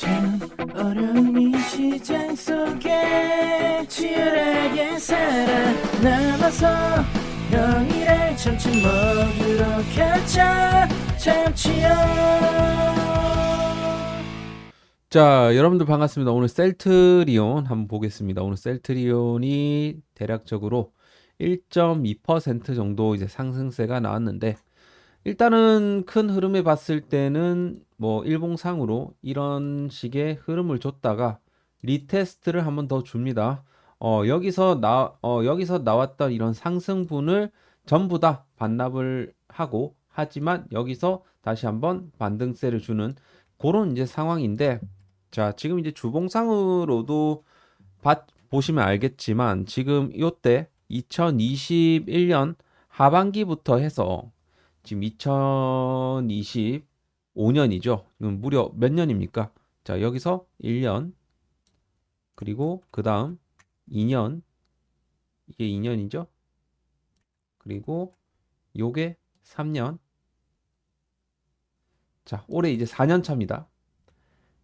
참 어려운 이 시장 속에 치열하게 살아남아서 너희를 참치 먹으러 가자 참치요. 자, 여러분들 반갑습니다. 오늘 셀트리온 한번 보겠습니다. 오늘 셀트리온이 대략적으로 1.2% 정도 이제 상승세가 나왔는데, 일단은 큰 흐름에 봤을 때는 뭐 일봉상으로 이런 식의 흐름을 줬다가 리테스트를 한번 더 줍니다. 여기서 나왔던 이런 상승분을 전부 다 반납을 하고, 하지만 여기서 다시 한번 반등세를 주는 그런 이제 상황인데, 자, 지금 이제 주봉상으로도 보시면 알겠지만, 지금 요때 2021년 하반기부터 해서 지금 2025년이죠. 지금 무려 몇 년입니까? 자, 여기서 1년, 그리고 그 다음 2년, 이게 2년이죠. 그리고 요게 3년. 자, 올해 이제 4년 차입니다.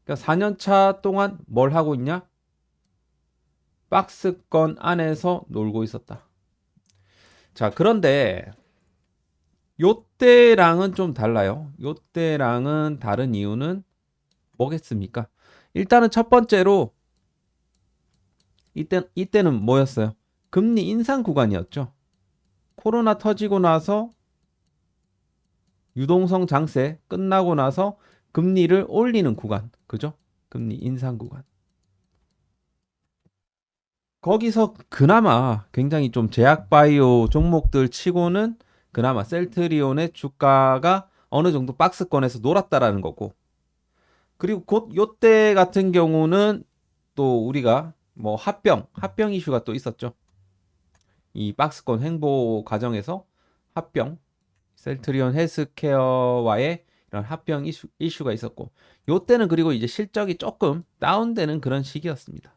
그러니까 4년 차 동안 뭘 하고 있냐? 박스권 안에서 놀고 있었다. 자, 그런데 요때랑은 좀 달라요. 요때랑은 다른 이유는 뭐겠습니까? 일단은 첫 번째로 이때는 뭐였어요? 금리 인상 구간이었죠. 코로나 터지고 나서 유동성 장세 끝나고 나서 금리를 올리는 구간. 그죠? 금리 인상 구간. 거기서 그나마 굉장히 좀 제약바이오 종목들 치고는 그나마 셀트리온의 주가가 어느 정도 박스권에서 놀았다라는 거고, 그리고 곧 요때 같은 경우는 또 우리가 뭐 합병 이슈가 또 있었죠. 이 박스권 횡보 과정에서 합병, 셀트리온 헬스케어와의 이런 합병 이슈가 있었고, 요때는 그리고 이제 실적이 조금 다운되는 그런 시기였습니다.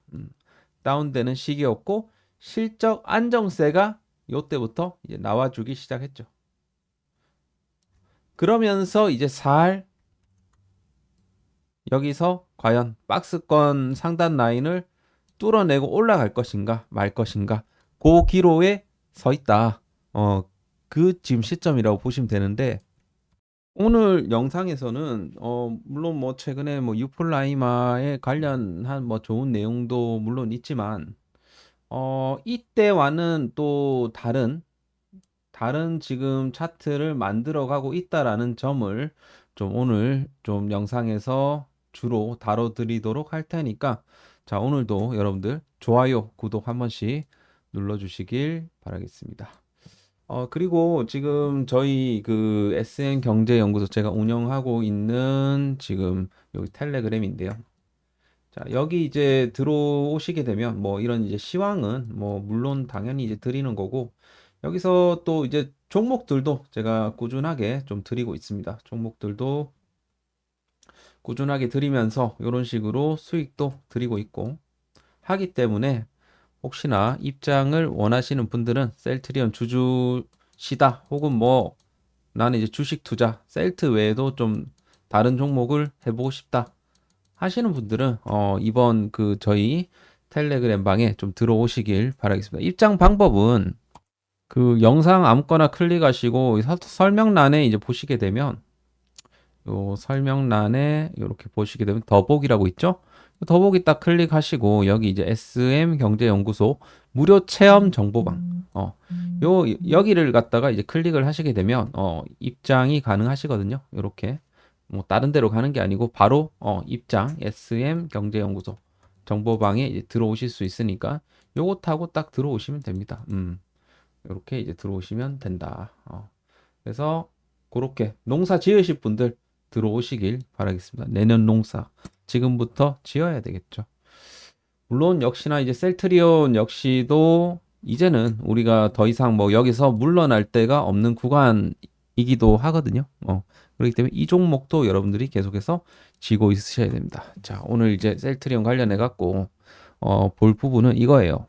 다운되는 시기였고, 실적 안정세가 요때부터 이제 나와주기 시작했죠. 그러면서 이제 여기서 과연 박스권 상단 라인을 뚫어내고 올라갈 것인가 말 것인가, 그 기로에 서 있다. 그 지금 시점이라고 보시면 되는데, 오늘 영상에서는 물론 뭐 최근에 뭐 유플라이마에 관련한 뭐 좋은 내용도 물론 있지만, 이때와는 또 다른 지금 차트를 만들어 가고 있다라는 점을 좀 오늘 좀 영상에서 주로 다뤄드리도록 할 테니까, 자, 오늘도 여러분들 좋아요, 구독 한 번씩 눌러주시길 바라겠습니다. 그리고 지금 저희 그 SM 경제연구소 제가 운영하고 있는 지금 여기 텔레그램인데요. 자, 여기 이제 들어오시게 되면 뭐 이런 이제 시황은 뭐 물론 당연히 이제 드리는 거고, 여기서 또 이제 종목들도 제가 꾸준하게 좀 드리고 있습니다. 종목들도 꾸준하게 드리면서 이런 식으로 수익도 드리고 있고 하기 때문에, 혹시나 입장을 원하시는 분들은 셀트리온 주주시다, 혹은 뭐 나는 이제 주식 투자 셀트 외에도 좀 다른 종목을 해보고 싶다 하시는 분들은 이번 그 저희 텔레그램 방에 좀 들어오시길 바라겠습니다. 입장 방법은 그 영상 아무거나 클릭하시고 설명란에 이제 보시게 되면, 요 설명란에 이렇게 보시게 되면 더보기라고 있죠? 더보기 딱 클릭하시고 여기 이제 SM 경제연구소 무료 체험 정보방, 여기를 갖다가 이제 클릭을 하시게 되면 입장이 가능하시거든요. 이렇게 뭐 다른 데로 가는 게 아니고 바로 입장 SM 경제연구소 정보방에 이제 들어오실 수 있으니까 요거 타고 딱 들어오시면 됩니다. 이렇게 이제 들어오시면 된다. 그래서 그렇게 농사 지으실 분들 들어오시길 바라겠습니다. 내년 농사 지금부터 지어야 되겠죠. 물론 역시나 이제 셀트리온 역시도 이제는 우리가 더 이상 뭐 여기서 물러날 데가 없는 구간이기도 하거든요. 그렇기 때문에 이 종목도 여러분들이 계속해서 쥐고 있으셔야 됩니다. 자, 오늘 이제 셀트리온 관련해 갖고 볼 부분은 이거예요.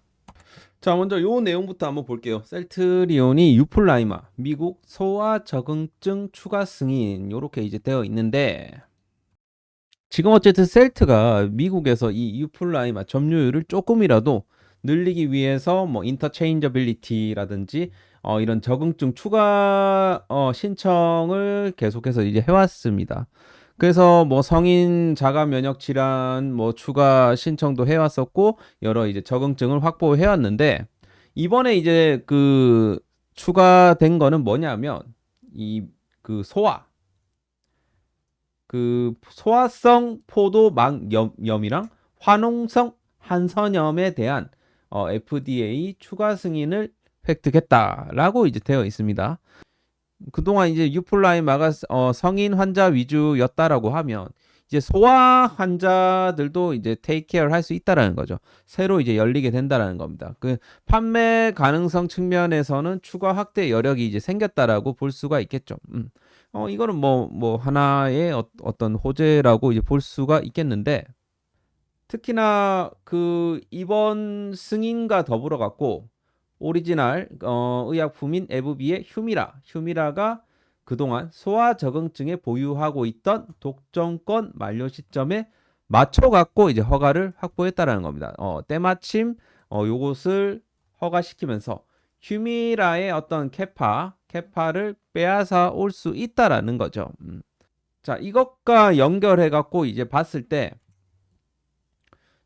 자, 먼저 요 내용부터 한번 볼게요. 셀트리온이 유플라이마 미국 소아 적응증 추가 승인 요렇게 이제 되어 있는데, 지금 어쨌든 셀트가 미국에서 이 유플라이마 점유율을 조금이라도 늘리기 위해서 뭐 인터체인저빌리티라든지 이런 적응증 추가 신청을 계속해서 이제 해왔습니다. 그래서 뭐 성인 자가 면역 질환 뭐 추가 신청도 해왔었고 여러 이제 적응증을 확보해왔는데 이번에 이제 그 추가된 거는 뭐냐면 이 그 소화성 포도막염이랑 화농성 한선염에 대한 FDA 추가 승인을 획득했다라고 이제 되어 있습니다. 그동안 이제 유플라이마가 성인 환자 위주였다라고 하면 이제 소아 환자들도 이제 테이크 케어를 할 수 있다라는 거죠. 새로 이제 열리게 된다라는 겁니다. 그 판매 가능성 측면에서는 추가 확대 여력이 이제 생겼다라고 볼 수가 있겠죠. 이거는 뭐 하나의 어떤 호재라고 이제 볼 수가 있겠는데 특히나 그 이번 승인과 더불어 갖고 오리지널 의약품인 에브비의 휴미라가 그동안 소아 적응증에 보유하고 있던 독점권 만료 시점에 맞춰 갖고 이제 허가를 확보했다라는 겁니다. 때마침 요것을 허가시키면서 휴미라의 어떤 캐파를 빼앗아 올 수 있다라는 거죠. 자, 이것과 연결해 갖고 이제 봤을 때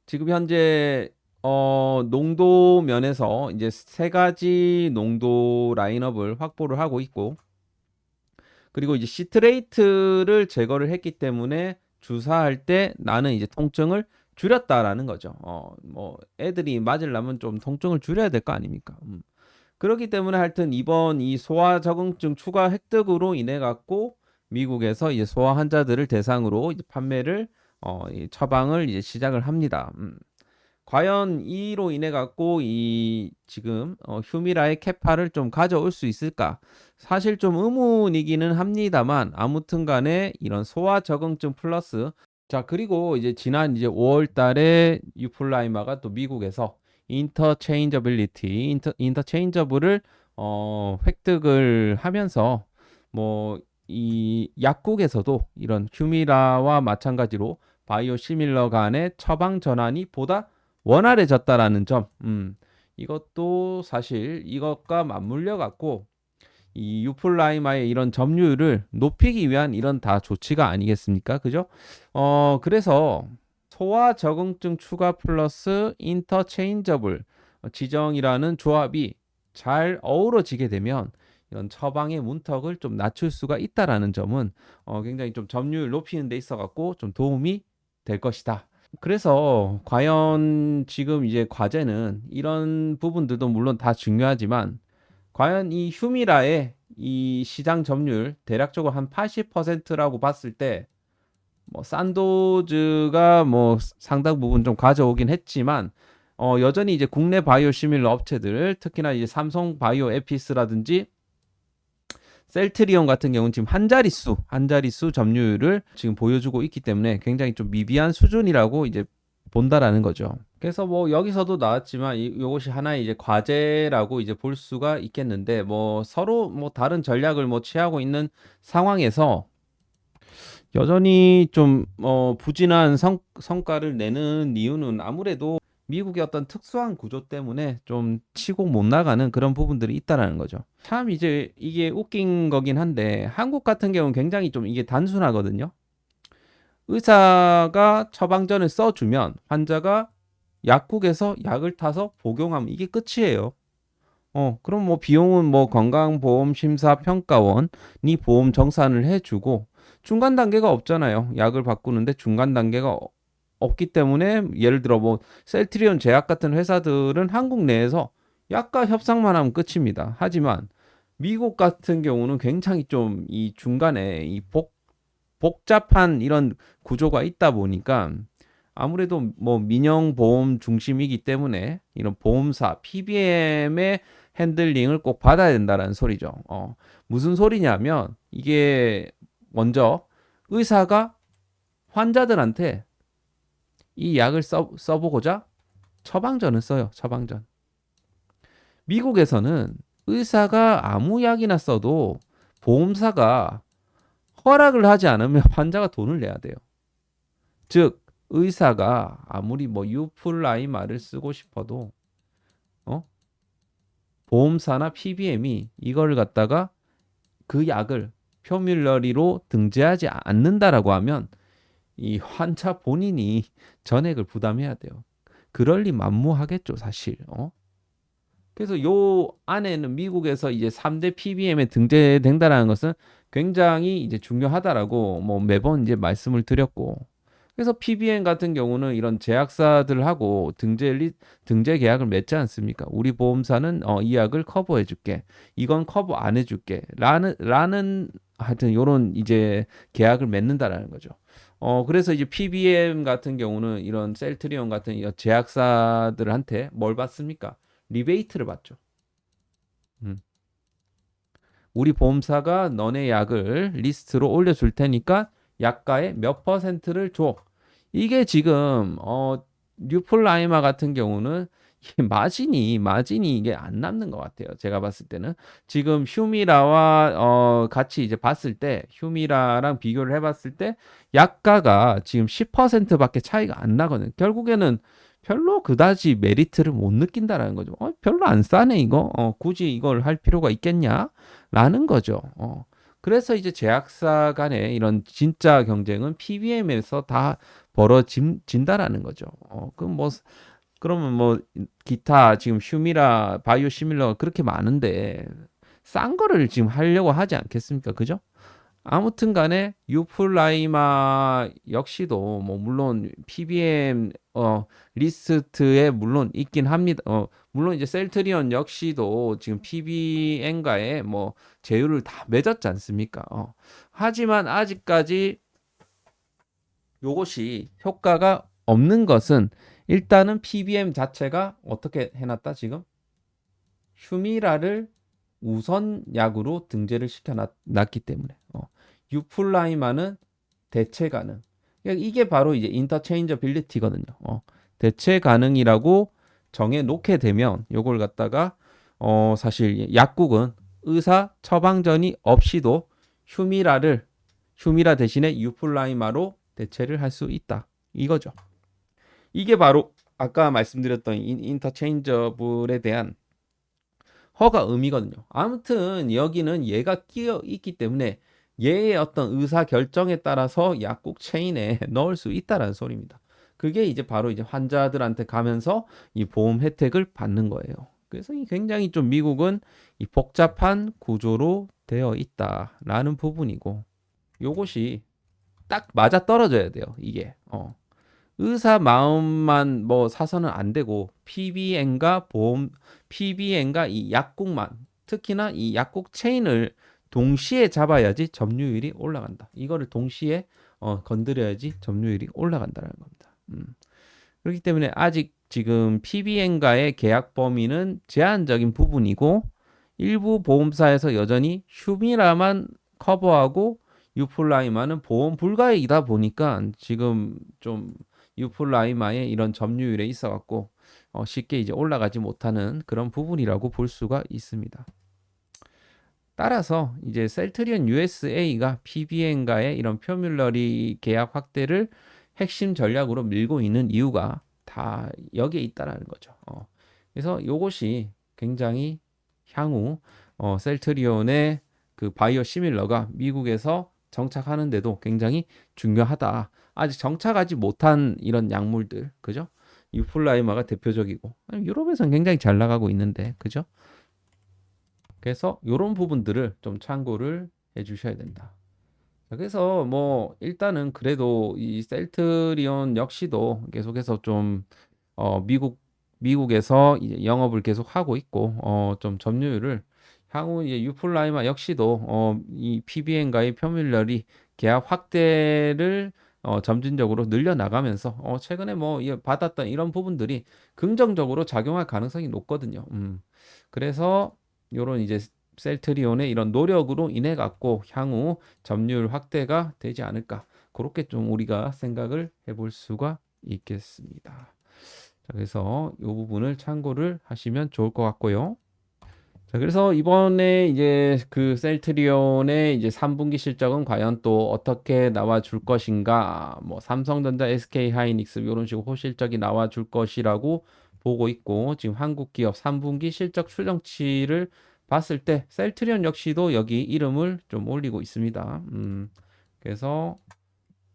지금 현재 농도 면에서 이제 세 가지 농도 라인업을 확보를 하고 있고 그리고 이제 시트레이트를 제거를 했기 때문에 주사할 때 나는 이제 통증을 줄였다라는 거죠. 뭐 애들이 맞으려면 좀 통증을 줄여야 될 거 아닙니까? 그렇기 때문에 하여튼 이번 이 소아 적응증 추가 획득으로 인해 갖고 미국에서 이제 소아 환자들을 대상으로 이제 판매를 이 처방을 이제 시작을 합니다. 과연 이로 인해 갖고 이 지금 휴미라의 캐파를 좀 가져올 수 있을까? 사실 좀 의문이기는 합니다만 아무튼 간에 이런 소아 적응증 플러스 자 그리고 이제 지난 이제 5월 달에 유플라이마가 또 미국에서 인터체인저블을 획득을 하면서 뭐 이 약국에서도 이런 휴미라와 마찬가지로 바이오시밀러 간의 처방 전환이 보다 원활해졌다라는 점. 이것도 사실 이것과 맞물려 갖고 이 유플라이마의 이런 점유율을 높이기 위한 이런 다 조치가 아니겠습니까? 그죠? 그래서 소아 적응증 추가 플러스 인터체인저블 지정이라는 조합이 잘 어우러지게 되면 이런 처방의 문턱을 좀 낮출 수가 있다라는 점은 굉장히 좀 점유율 높이는 데 있어 갖고 좀 도움이 될 것이다. 그래서 과연 지금 이제 과제는 이런 부분들도 물론 다 중요하지만 과연 이 휴미라의 이 시장 점유율 대략적으로 한 80%라고 봤을 때 뭐 산도즈가 뭐 상당 부분 좀 가져오긴 했지만 여전히 이제 국내 바이오 시밀러 업체들 특히나 이제 삼성 바이오 에피스라든지 셀트리온 같은 경우는 지금 한 자릿수 점유율을 지금 보여주고 있기 때문에 굉장히 좀 미비한 수준이라고 이제 본다라는 거죠. 그래서 뭐 여기서도 나왔지만 이것이 하나의 이제 과제라고 이제 볼 수가 있겠는데 뭐 서로 뭐 다른 전략을 뭐 취하고 있는 상황에서 여전히 좀 부진한 성과를 내는 이유는 아무래도 미국의 어떤 특수한 구조 때문에 좀 치고 못 나가는 그런 부분들이 있다라는 거죠. 참 이제 이게 웃긴 거긴 한데 한국 같은 경우는 굉장히 좀 이게 단순하거든요. 의사가 처방전을 써주면 환자가 약국에서 약을 타서 복용하면 이게 끝이에요. 그럼 뭐 비용은 뭐 건강보험심사평가원이 보험 정산을 해주고 중간 단계가 없잖아요. 약을 바꾸는데 중간 단계가 없기 때문에 예를 들어 뭐 셀트리온 제약 같은 회사들은 한국 내에서 약과 협상만 하면 끝입니다. 하지만 미국 같은 경우는 굉장히 좀 이 중간에 이 복잡한 이런 구조가 있다 보니까 아무래도 뭐 민영보험 중심이기 때문에 이런 보험사 PBM의 핸들링을 꼭 받아야 된다는 소리죠. 무슨 소리냐면 이게 먼저 의사가 환자들한테 이 약을 써보고자 처방전을 써요. 처방전. 미국에서는 의사가 아무 약이나 써도 보험사가 허락을 하지 않으면 환자가 돈을 내야 돼요. 즉 의사가 아무리 뭐 유플라이마를 쓰고 싶어도 어? 보험사나 PBM이 이걸 갖다가 그 약을 표밀러리로 등재하지 않는다라고 하면 이 환자 본인이 전액을 부담해야 돼요. 그럴 리 만무하겠죠, 사실. 그래서 요 안에는 미국에서 이제 3대 PBM에 등재된다라는 것은 굉장히 이제 중요하다라고 뭐 매번 이제 말씀을 드렸고. 그래서 PBM 같은 경우는 이런 제약사들하고 등재 계약을 맺지 않습니까? 우리 보험사는 이 약을 커버해 줄게. 이건 커버 안 해 줄게. 라는 하여튼 요런 이제 계약을 맺는다라는 거죠. 그래서 이제 PBM 같은 경우는 이런 셀트리온 같은 이 제약사들한테 뭘 받습니까? 리베이트를 받죠. 음. 우리 보험사가 너네 약을 리스트로 올려줄 테니까 약가의 몇 퍼센트를 줘. 이게 지금 뉴폴라이마 같은 경우는 이 마진이 이게 안 남는 것 같아요. 제가 봤을 때는 지금 휴미라와 같이 이제 봤을 때 휴미라랑 비교를 해봤을 때 약가가 지금 10%밖에 차이가 안 나거든. 결국에는 별로 그다지 메리트를 못 느낀다라는 거죠. 별로 안 싸네 이거. 굳이 이걸 할 필요가 있겠냐라는 거죠. 그래서 이제 제약사 간의 이런 진짜 경쟁은 PBM에서 다 벌어진다라는 거죠. 그러면 뭐 기타 지금 휴미라, 바이오 시밀러가 그렇게 많은데 싼 거를 지금 하려고 하지 않겠습니까? 그죠? 아무튼 간에 유플라이마 역시도 뭐 물론 PBM 리스트에 물론 있긴 합니다. 물론 이제 셀트리온 역시도 지금 PBM과의 뭐 제휴를 다 맺었지 않습니까? 하지만 아직까지 요것이 효과가 없는 것은 일단은 PBM 자체가 어떻게 해놨다 지금? 휴미라를 우선 약으로 등재를 시켜놨기 때문에 유플라이마는 대체 가능. 그러니까 이게 바로 이제 인터체인저빌리티거든요. 대체 가능이라고 정해 놓게 되면 요걸 갖다가 사실 약국은 의사 처방전이 없이도 휴미라 대신에 유플라이마로 대체를 할 수 있다. 이거죠. 이게 바로 아까 말씀드렸던 인터체인저블에 대한 허가 의미거든요. 아무튼 여기는 얘가 끼어 있기 때문에 얘의 어떤 의사 결정에 따라서 약국 체인에 넣을 수 있다라는 소리입니다. 그게 이제 바로 이제 환자들한테 가면서 이 보험 혜택을 받는 거예요. 그래서 이 굉장히 좀 미국은 이 복잡한 구조로 되어 있다라는 부분이고 요것이 딱 맞아 떨어져야 돼요. 이게. 의사 마음만 뭐 사서는 안 되고 PBM과 이 약국만 특히나 이 약국 체인을 동시에 잡아야지 점유율이 올라간다. 이거를 동시에 건드려야지 점유율이 올라간다는 겁니다. 그렇기 때문에 아직 지금 PBM과의 계약 범위는 제한적인 부분이고 일부 보험사에서 여전히 휴미라만 커버하고 유플라이마는 보험 불가이다 보니까 지금 좀 유플라이마의 이런 점유율에 있어 갖고 쉽게 이제 올라가지 못하는 그런 부분이라고 볼 수가 있습니다. 따라서 이제 셀트리온 USA가 PBM과의 이런 표뮬러리 계약 확대를 핵심 전략으로 밀고 있는 이유가 다 여기에 있다라는 거죠. 그래서 이것이 굉장히 향후 셀트리온의 그 바이오 시밀러가 미국에서 정착하는데도 굉장히 중요하다. 아직 정착하지 못한 이런 약물들, 그죠? 유플라이마가 대표적이고 유럽에서는 굉장히 잘 나가고 있는데, 그죠? 그래서 이런 부분들을 좀 참고를 해주셔야 된다. 그래서 뭐 일단은 그래도 이 셀트리온 역시도 계속해서 좀 미국에서 이제 영업을 계속 하고 있고 좀 점유율을 향후 이제 유플라이마 역시도 이 PBM과의 표밀러리 계약 확대를 점진적으로 늘려 나가면서 최근에 뭐 받았던 이런 부분들이 긍정적으로 작용할 가능성이 높거든요. 그래서 요런 이제 셀트리온의 이런 노력으로 인해 갖고 향후 점유율 확대가 되지 않을까. 그렇게 좀 우리가 생각을 해볼 수가 있겠습니다. 자, 그래서 이 부분을 참고를 하시면 좋을 것 같고요. 자, 그래서 이번에 이제 그 셀트리온의 이제 3분기 실적은 과연 또 어떻게 나와 줄 것인가? 뭐 삼성전자, SK 하이닉스 이런 식으로 호실적이 나와 줄 것이라고 보고 있고, 지금 한국 기업 3분기 실적 추정치를 봤을 때 셀트리온 역시도 여기 이름을 좀 올리고 있습니다. 그래서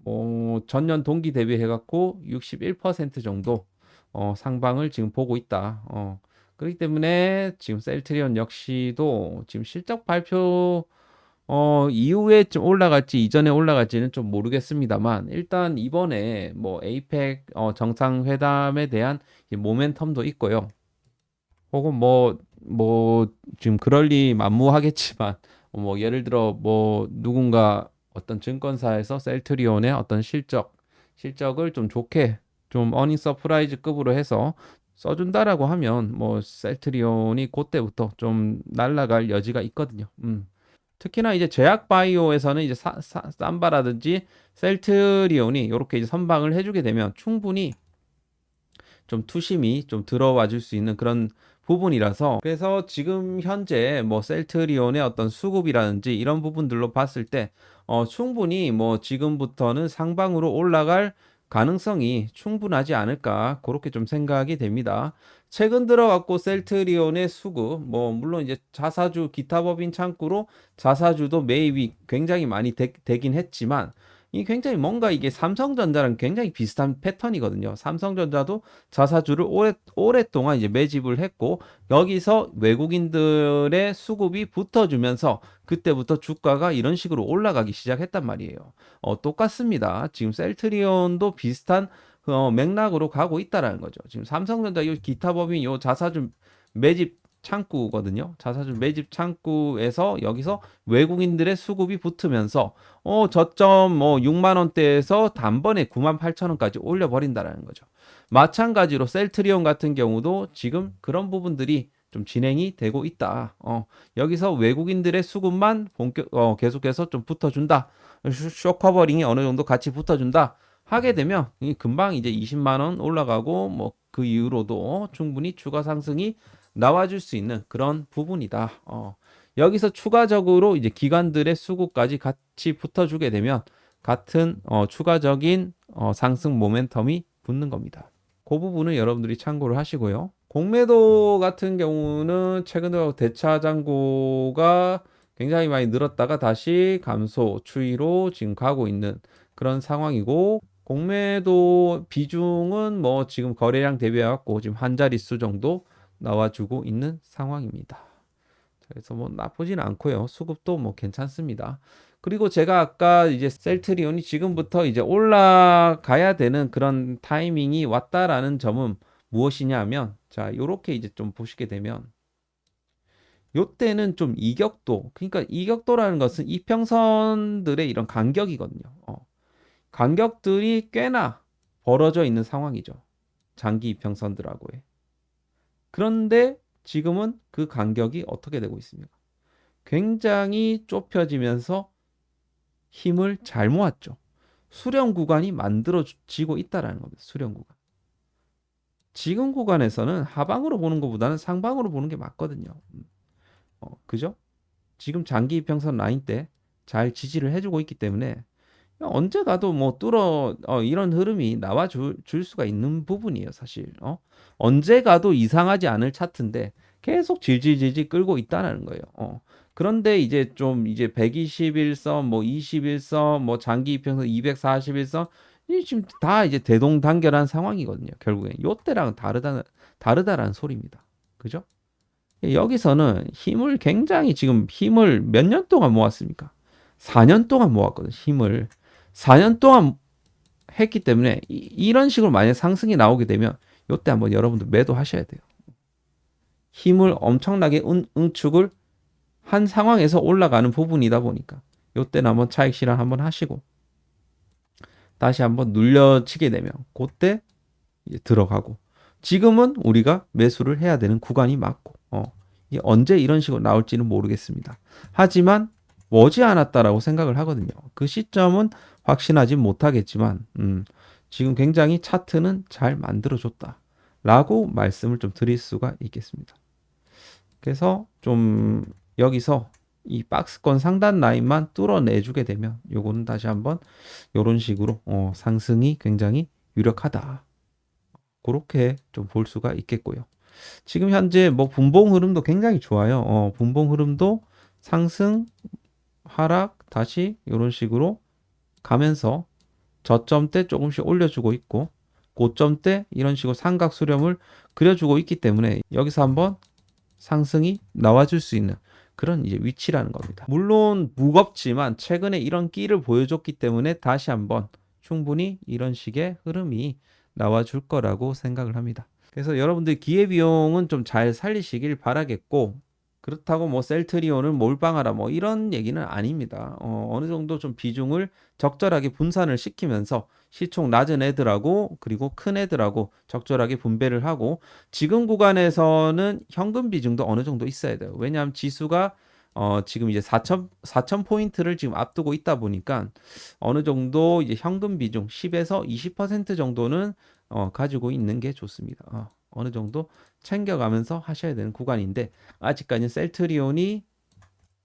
뭐 전년 동기 대비해 갖고 61% 정도 상방을 지금 보고 있다. 그렇기 때문에 지금 셀트리온 역시도 지금 실적 발표 이후에 좀 올라갈지 이전에 올라갈지는 좀 모르겠습니다만, 일단 이번에 뭐 에이펙 정상회담에 대한 이 모멘텀도 있고요. 혹은 뭐 지금 그럴 리 만무하겠지만, 뭐 예를 들어 뭐 누군가 어떤 증권사에서 셀트리온의 어떤 실적을 좀 좋게 좀 어닝 서프라이즈급으로 해서 써준다라고 하면 뭐 셀트리온이 그때부터 좀 날아갈 여지가 있거든요. 특히나 이제 제약 바이오에서는 이제 삼바라든지 셀트리온이 이렇게 이제 선방을 해주게 되면 충분히 좀 투심이 좀 들어와 줄 수 있는 그런 부분이라서, 그래서 지금 현재 뭐 셀트리온의 어떤 수급이라든지 이런 부분들로 봤을 때 충분히 뭐 지금부터는 상방으로 올라갈 가능성이 충분하지 않을까 그렇게 좀 생각이 됩니다. 최근 들어갖고 셀트리온의 수급, 뭐 물론 이제 자사주 기타 법인 창구로 자사주도 매입이 굉장히 많이 되긴 했지만, 이 굉장히 뭔가 이게 삼성전자랑 굉장히 비슷한 패턴이거든요. 삼성전자도 자사주를 오랫동안 이제 매집을 했고, 여기서 외국인들의 수급이 붙어주면서 그때부터 주가가 이런 식으로 올라가기 시작했단 말이에요. 똑같습니다. 지금 셀트리온도 비슷한 맥락으로 가고 있다라는 거죠. 지금 삼성전자 이 기타 법인 요 자사주 매집 창구거든요. 자사주 매집 창구에서 여기서 외국인들의 수급이 붙으면서 저점 뭐 6만 원대에서 단번에 9만 8천 원까지 올려버린다라는 거죠. 마찬가지로 셀트리온 같은 경우도 지금 그런 부분들이 좀 진행이 되고 있다. 여기서 외국인들의 수급만 계속해서 좀 붙어준다. 쇼커버링이 어느 정도 같이 붙어준다. 하게 되면 금방 이제 20만 원 올라가고 뭐 그 이후로도 충분히 추가 상승이 나와줄 수 있는 그런 부분이다. 여기서 추가적으로 이제 기관들의 수급까지 같이 붙어주게 되면 같은 추가적인 상승 모멘텀이 붙는 겁니다. 그 부분은 여러분들이 참고를 하시고요. 공매도 같은 경우는 최근 들어 대차 잔고가 굉장히 많이 늘었다가 다시 감소 추이로 지금 가고 있는 그런 상황이고, 공매도 비중은 뭐 지금 거래량 대비해 갖고 지금 한 자릿수 정도 나와주고 있는 상황입니다. 그래서 뭐 나쁘지는 않고요. 수급도 뭐 괜찮습니다. 그리고 제가 아까 이제 셀트리온이 지금부터 이제 올라가야 되는 그런 타이밍이 왔다라는 점은 무엇이냐 하면, 자, 요렇게 이제 좀 보시게 되면 요때는 좀 이격도, 그러니까 이격도라는 것은 이평선들의 이런 간격이거든요. 간격들이 꽤나 벌어져 있는 상황이죠. 장기 이평선들하고 해. 그런데 지금은 그 간격이 어떻게 되고 있습니까? 굉장히 좁혀지면서 힘을 잘 모았죠. 수렴 구간이 만들어지고 있다라는 겁니다. 수렴 구간. 지금 구간에서는 하방으로 보는 것보다는 상방으로 보는 게 맞거든요. 그죠? 지금 장기 이평선 라인 때 잘 지지를 해주고 있기 때문에 언제 가도 뭐 이런 흐름이 나와 줄 수가 있는 부분이에요, 사실. 언제 가도 이상하지 않을 차트인데 계속 질질질질 끌고 있다는 거예요. 그런데 이제 좀 이제 121선, 뭐 21선, 뭐 장기 이평선 241선, 이 지금 다 이제 대동단결한 상황이거든요. 결국엔 요때랑은 다르다라는 소리입니다. 그죠? 여기서는 지금 힘을 몇 년 동안 모았습니까? 4년 동안 모았거든, 힘을. 4년 동안 했기 때문에 이런 식으로 만약 상승이 나오게 되면 이때 한번 여러분들 매도하셔야 돼요. 힘을 엄청나게 응축을 한 상황에서 올라가는 부분이다 보니까 이때는 한번 차익 실현 한번 하시고 다시 한번 눌려치게 되면 그때 이제 들어가고, 지금은 우리가 매수를 해야 되는 구간이 맞고 이게 언제 이런 식으로 나올지는 모르겠습니다. 하지만 머지않았다라고 생각을 하거든요. 그 시점은 확신하지 못하겠지만 지금 굉장히 차트는 잘 만들어줬다 라고 말씀을 좀 드릴 수가 있겠습니다. 그래서 좀 여기서 이 박스권 상단 라인만 뚫어내주게 되면 요거는 다시 한번 요런 식으로 상승이 굉장히 유력하다. 그렇게 좀 볼 수가 있겠고요. 지금 현재 뭐 분봉 흐름도 굉장히 좋아요. 분봉 흐름도 상승, 하락, 다시 이런 식으로 가면서 저점대 조금씩 올려주고 있고 고점대 이런 식으로 삼각 수렴을 그려주고 있기 때문에 여기서 한번 상승이 나와줄 수 있는 그런 이제 위치라는 겁니다. 물론 무겁지만 최근에 이런 끼를 보여줬기 때문에 다시 한번 충분히 이런 식의 흐름이 나와줄 거라고 생각을 합니다. 그래서 여러분들 기회비용은 좀 잘 살리시길 바라겠고 그렇다고 뭐 셀트리온을 몰빵하라 뭐 이런 얘기는 아닙니다. 어느 정도 좀 비중을 적절하게 분산을 시키면서 시총 낮은 애들하고 그리고 큰 애들하고 적절하게 분배를 하고 지금 구간에서는 현금 비중도 어느 정도 있어야 돼요. 왜냐하면 지수가 지금 이제 4천 포인트를 지금 앞두고 있다 보니까 어느 정도 이제 현금 비중 10에서 20% 정도는 가지고 있는 게 좋습니다. 어느 정도 챙겨가면서 하셔야 되는 구간인데 아직까지는 셀트리온이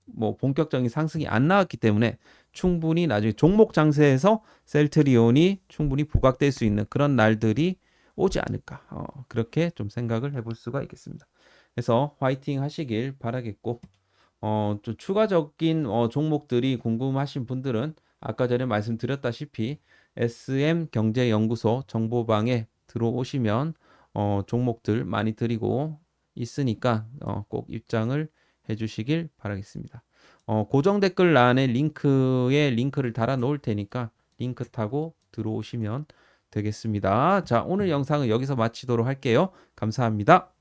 뭐 본격적인 상승이 안 나왔기 때문에 충분히 나중에 종목 장세에서 셀트리온이 충분히 부각될 수 있는 그런 날들이 오지 않을까 그렇게 좀 생각을 해볼 수가 있겠습니다. 그래서 화이팅 하시길 바라겠고 좀 추가적인 종목들이 궁금하신 분들은 아까 전에 말씀드렸다시피 SM경제연구소 정보방에 들어오시면 종목들 많이 드리고 있으니까 꼭 입장을 해주시길 바라겠습니다. 고정 댓글란에 링크를 달아 놓을 테니까 링크 타고 들어오시면 되겠습니다. 자, 오늘 영상은 여기서 마치도록 할게요. 감사합니다.